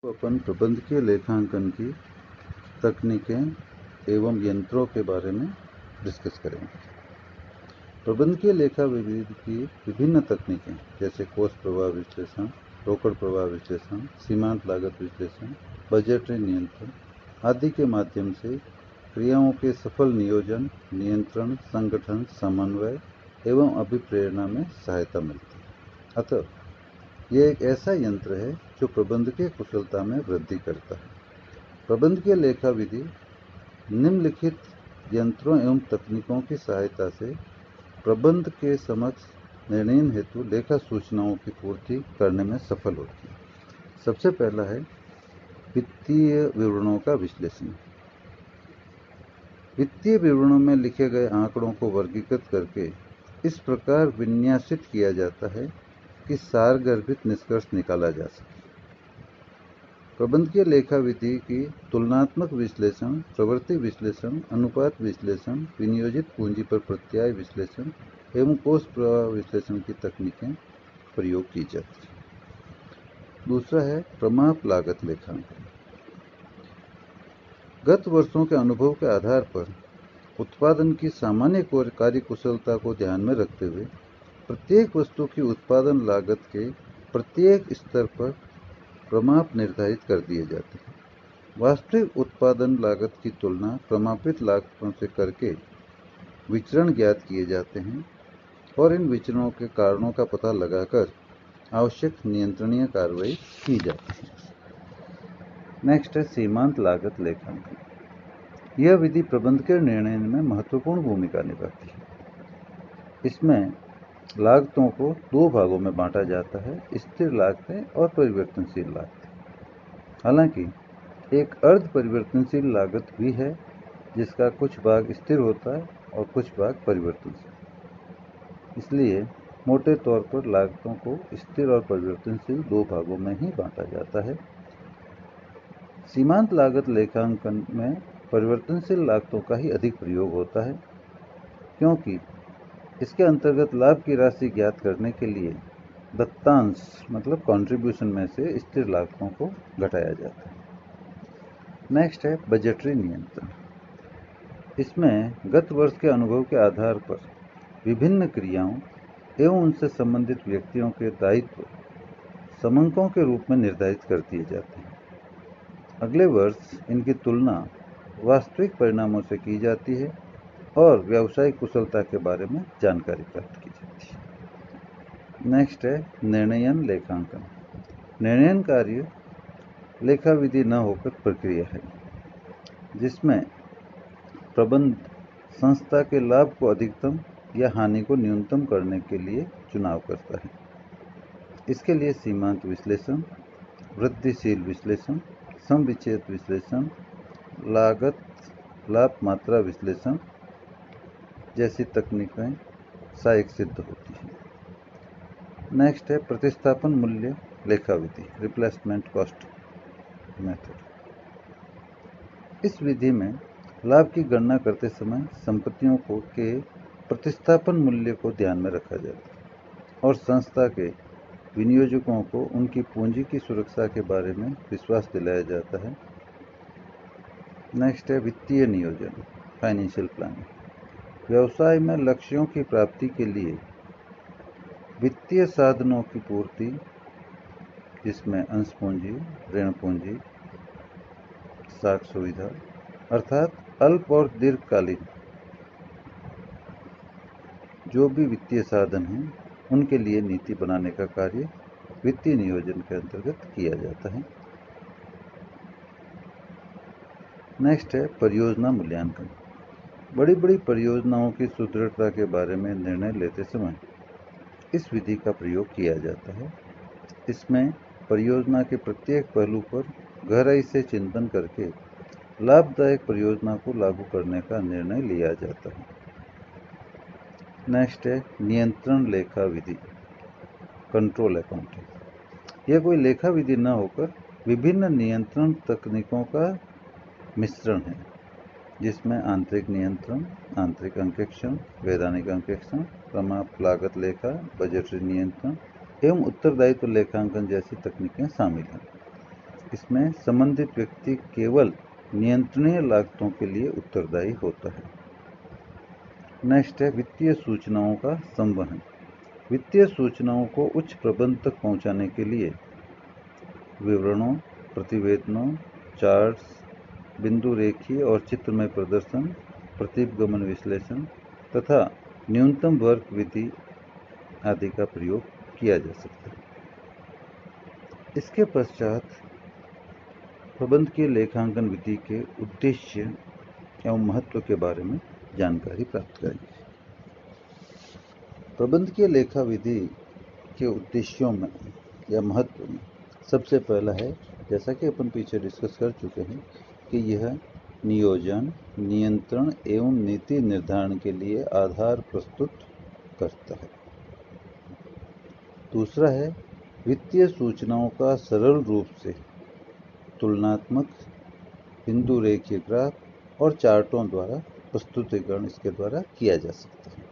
तो अपन प्रबंधकीय लेखांकन की तकनीकें एवं यंत्रों के बारे में डिस्कस करेंगे। प्रबंधकीय लेखा विधि की विभिन्न तकनीकें जैसे कोष प्रवाह विश्लेषण, रोकड़ प्रवाह विश्लेषण, सीमांत लागत विश्लेषण, बजटरी नियंत्रण आदि के माध्यम से क्रियाओं के सफल नियोजन, नियंत्रण, संगठन, समन्वय एवं अभिप्रेरणा में सहायता मिलती है। अतः यह एक ऐसा यंत्र है जो प्रबंधकीय कुशलता में वृद्धि करता है। प्रबंधकीय लेखा विधि निम्नलिखित यंत्रों एवं तकनीकों की सहायता से प्रबंध के समक्ष निर्णय हेतु लेखा सूचनाओं की पूर्ति करने में सफल होती है। सबसे पहला है वित्तीय विवरणों का विश्लेषण। वित्तीय विवरणों में लिखे गए आंकड़ों को वर्गीकृत करके इस प्रकार विन्यासित किया जाता है कि सारगर्भित निष्कर्ष निकाला जा सके। प्रबंधकीय लेखा विधि की तुलनात्मक विश्लेषण, प्रवृत्ति विश्लेषण, अनुपात विश्लेषण, विनियोजित पूंजी पर प्रत्याय विश्लेषण एवं कोष प्रवाह विश्लेषण की तकनीकें प्रयोग की जाती हैं। दूसरा है प्रमाप लागत लेखांकन। गत वर्षों के अनुभव के आधार पर उत्पादन की सामान्य कार्यकुशलता को ध्यान में रखते हुए प्रत्येक वस्तु की उत्पादन लागत के प्रत्येक स्तर पर प्रमाप निर्धारित कर दिए जाते हैं। वास्तविक उत्पादन लागत की तुलना प्रमापित लागतों से करके विचरण ज्ञात किए जाते हैं और इन विचरणों के कारणों का पता लगाकर आवश्यक नियंत्रणीय कार्रवाई की जाती है। नेक्स्ट है सीमांत लागत लेखांकन। यह विधि प्रबंधकीय निर्णय में महत्वपूर्ण भूमिका निभाती है। इसमें लागतों को दो भागों में बांटा जाता है, स्थिर लागतें और परिवर्तनशील लागतें। हालांकि एक अर्ध परिवर्तनशील लागत भी है जिसका कुछ भाग स्थिर होता है और कुछ भाग परिवर्तनशील। इसलिए मोटे तौर पर लागतों को स्थिर और परिवर्तनशील दो भागों में ही बांटा जाता है। सीमांत लागत लेखांकन में परिवर्तनशील लागतों का ही अधिक प्रयोग होता है, क्योंकि इसके अंतर्गत लाभ की राशि ज्ञात करने के लिए दत्तांश मतलब कंट्रीब्यूशन में से स्थिर लागतों को घटाया जाता है। नेक्स्ट है बजटरी नियंत्रण। इसमें गत वर्ष के अनुभव के आधार पर विभिन्न क्रियाओं एवं उनसे संबंधित व्यक्तियों के दायित्व समंकों के रूप में निर्धारित कर दिए जाते हैं। अगले वर्ष इनकी तुलना वास्तविक परिणामों से की जाती है और व्यावसायिक कुशलता के बारे में जानकारी प्राप्त की जाती है। नेक्स्ट है निर्णयन लेखांकन। निर्णयन कार्य लेखा विधि न होकर प्रक्रिया है, जिसमें प्रबंध संस्था के लाभ को अधिकतम या हानि को न्यूनतम करने के लिए चुनाव करता है। इसके लिए सीमांत विश्लेषण, वृद्धिशील विश्लेषण, समविच्छेद विश्लेषण, लागत लाभ मात्रा विश्लेषण जैसी तकनीकें सहायक सिद्ध होती हैं। नेक्स्ट है प्रतिस्थापन मूल्य लेखा विधि, रिप्लेसमेंट कॉस्ट मेथड। इस विधि में लाभ की गणना करते समय संपत्तियों के प्रतिस्थापन मूल्य को ध्यान में रखा जाता है और संस्था के विनियोजकों को उनकी पूंजी की सुरक्षा के बारे में विश्वास दिलाया जाता है। नेक्स्ट है वित्तीय नियोजन, फाइनेंशियल प्लानिंग। व्यवसाय में लक्ष्यों की प्राप्ति के लिए वित्तीय साधनों की पूर्ति, जिसमें अंश पूंजी, ऋण पूंजी, साख सुविधा अर्थात अल्प और दीर्घकालीन जो भी वित्तीय साधन हैं उनके लिए नीति बनाने का कार्य वित्तीय नियोजन के अंतर्गत किया जाता है। नेक्स्ट है परियोजना मूल्यांकन। बड़ी बड़ी परियोजनाओं की सुदृढ़ता के बारे में निर्णय लेते समय इस विधि का प्रयोग किया जाता है। इसमें परियोजना के प्रत्येक पहलू पर गहराई से चिंतन करके लाभदायक परियोजना को लागू करने का निर्णय लिया जाता है। नेक्स्ट है नियंत्रण लेखा विधि, कंट्रोल अकाउंटिंग। यह कोई लेखा विधि न होकर विभिन्न नियंत्रण तकनीकों का मिश्रण है, जिसमें आंतरिक नियंत्रण, आंतरिक अंकेक्षण, वैधानिक अंकेक्षण, प्रमाप लागत लेखा, बजटरी नियंत्रण एवं उत्तरदायित्व लेखांकन जैसी तकनीकें शामिल हैं। इसमें संबंधित व्यक्ति केवल नियंत्रणीय लागतों के लिए उत्तरदायी होता है। नेक्स्ट है वित्तीय सूचनाओं का संवहन। वित्तीय सूचनाओं को उच्च प्रबंध तक पहुंचाने के लिए विवरणों, प्रतिवेदनों, चार्ट्स, बिंदु रेखीय और चित्रमय प्रदर्शन, प्रतिगमन विश्लेषण तथा न्यूनतम वर्ग विधि आदि का प्रयोग किया जा सकता है। इसके पश्चात प्रबंधकीय लेखांकन विधि के उद्देश्य एवं महत्व के बारे में जानकारी प्राप्त करेंगे। प्रबंधकीय लेखा विधि के उद्देश्यों में या महत्व में सबसे पहला है, जैसा कि अपन पीछे डिस्कस कर चुके हैं, कि यह नियोजन, नियंत्रण एवं नीति निर्धारण के लिए आधार प्रस्तुत करता है। दूसरा है वित्तीय सूचनाओं का सरल रूप से तुलनात्मक, बिंदु रेखीय ग्राफ और चार्टों द्वारा प्रस्तुतिकरण इसके द्वारा किया जा सकता है।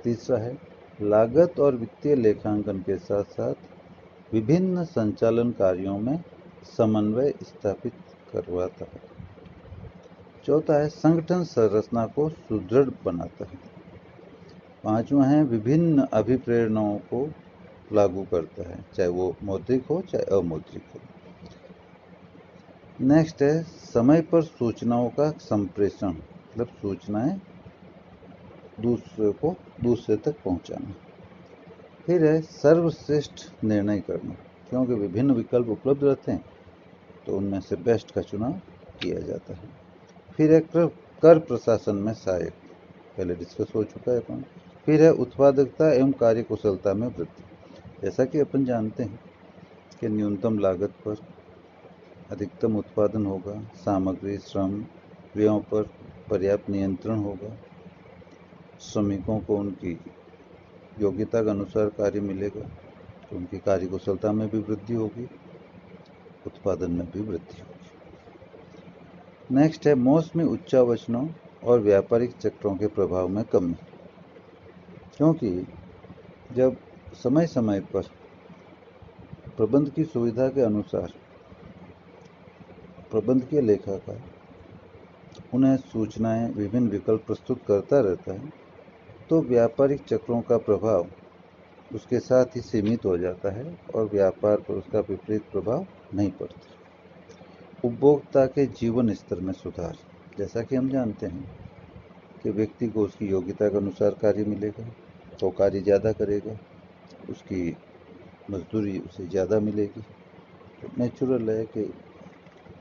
तीसरा है लागत और वित्तीय लेखांकन के साथ साथ विभिन्न संचालन कार्यों में समन्वय स्थापित करवाता है। चौथा है संगठन संरचना को सुदृढ़ बनाता है। पांचवा है विभिन्न अभिप्रेरणाओं को लागू करता है, चाहे वो मौद्रिक हो चाहे अमौद्रिक हो। नेक्स्ट है समय पर सूचनाओं का संप्रेषण, मतलब सूचनाएं दूसरे तक पहुंचाना। फिर है सर्वश्रेष्ठ निर्णय करना, क्योंकि विभिन्न विकल्प उपलब्ध रहते हैं तो उनमें से बेस्ट का चुनाव किया जाता है। फिर है कर प्रशासन में सहायक, पहले डिस्कस हो चुका है अपन। फिर है उत्पादकता एवं कार्यकुशलता में वृद्धि। जैसा कि अपन जानते हैं कि न्यूनतम लागत पर अधिकतम उत्पादन होगा, सामग्री, श्रम, व्ययों पर पर्याप्त नियंत्रण होगा, श्रमिकों को उनकी योग्यता के अनुसार कार्य मिलेगा तो उनकी कार्यकुशलता में भी वृद्धि होगी, उत्पादन में भी वृद्धि होगी। नेक्स्ट है मौसमी उच्चावचनों और व्यापारिक चक्रों के प्रभाव में कमी, क्योंकि जब समय समय पर प्रबंध की सुविधा के अनुसार प्रबंधकीय लेखाकार उन्हें सूचनाएं, विभिन्न विकल्प प्रस्तुत करता रहता है, तो व्यापारिक चक्रों का प्रभाव उसके साथ ही सीमित हो जाता है और व्यापार पर उसका विपरीत प्रभाव नहीं पड़ता। उपभोक्ता के जीवन स्तर में सुधार, जैसा कि हम जानते हैं कि व्यक्ति को उसकी योग्यता के अनुसार कार्य मिलेगा तो कार्य ज़्यादा करेगा, उसकी मजदूरी उसे ज़्यादा मिलेगी, तो नेचुरल है कि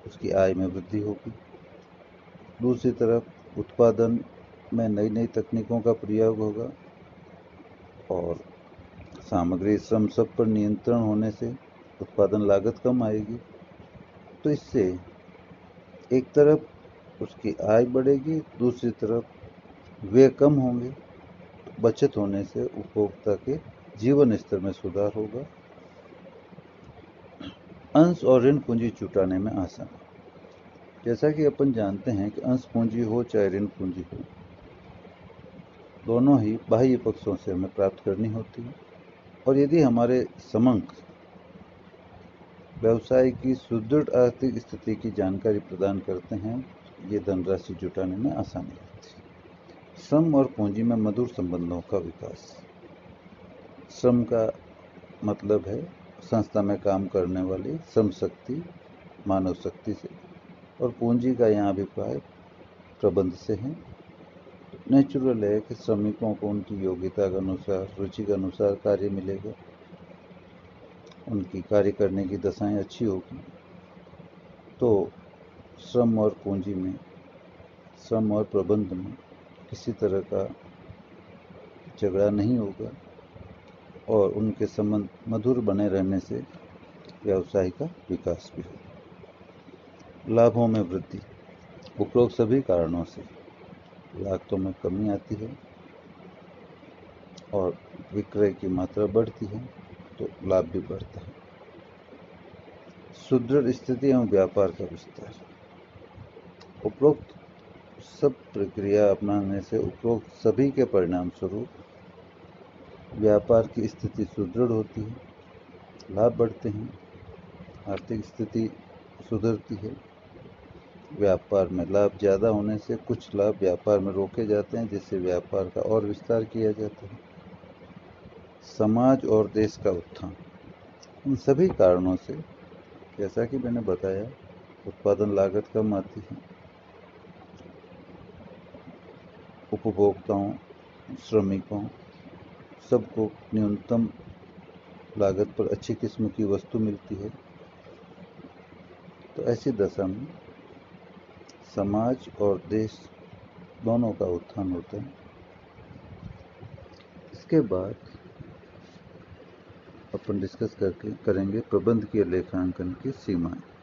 उसकी आय में वृद्धि होगी। दूसरी तरफ उत्पादन में नई नई तकनीकों का प्रयोग होगा और सामग्री, श्रम सब पर नियंत्रण होने से उत्पादन लागत कम आएगी, तो इससे एक तरफ उसकी आय बढ़ेगी, दूसरी तरफ व्यय कम होंगे, तो बचत होने से उपभोक्ता के जीवन स्तर में सुधार होगा। अंश और ऋण पूंजी जुटाने में आसानी, जैसा कि अपन जानते हैं कि अंश पूंजी हो चाहे ऋण पूंजी हो, दोनों ही बाह्य पक्षों से हमें प्राप्त करनी होती है, और यदि हमारे समंक व्यवसाय की सुदृढ़ आर्थिक स्थिति की जानकारी प्रदान करते हैं, ये धनराशि जुटाने में आसानी होती है। श्रम और पूंजी में मधुर संबंधों का विकास। श्रम का मतलब है संस्था में काम करने वाली श्रम शक्ति, मानव शक्ति से, और पूंजी का यहाँ अभिप्राय प्रबंध से है। नेचुरल है कि श्रमिकों को उनकी योग्यता के अनुसार, रुचि के अनुसार कार्य मिलेगा, उनकी कार्य करने की दशाएं अच्छी होगी, तो श्रम और पूंजी में, श्रम और प्रबंध में किसी तरह का झगड़ा नहीं होगा और उनके संबंध मधुर बने रहने से व्यवसाय का विकास भी होगा। लाभों में वृद्धि। उपरोक्त सभी कारणों से लागतों में कमी आती है और विक्रय की मात्रा बढ़ती है तो लाभ भी बढ़ता है। सुदृढ़ स्थिति एवं व्यापार का विस्तार। उपरोक्त सब प्रक्रिया अपनाने से उपरोक्त सभी के परिणाम स्वरूप व्यापार की स्थिति सुदृढ़ होती है, लाभ बढ़ते हैं, आर्थिक स्थिति सुधरती है। व्यापार में लाभ ज़्यादा होने से कुछ लाभ व्यापार में रोके जाते हैं, जिससे व्यापार का और विस्तार किया जाता है। समाज और देश का उत्थान। इन सभी कारणों से, जैसा कि मैंने बताया, उत्पादन लागत कम आती है। उपभोक्ताओं, श्रमिकों, सबको न्यूनतम लागत पर अच्छी किस्म की वस्तु मिलती है। तो ऐसी दशा में समाज और देश दोनों का उत्थान होता है। इसके बाद अपन डिस्कस करेंगे प्रबंधकीय लेखांकन की सीमाएं।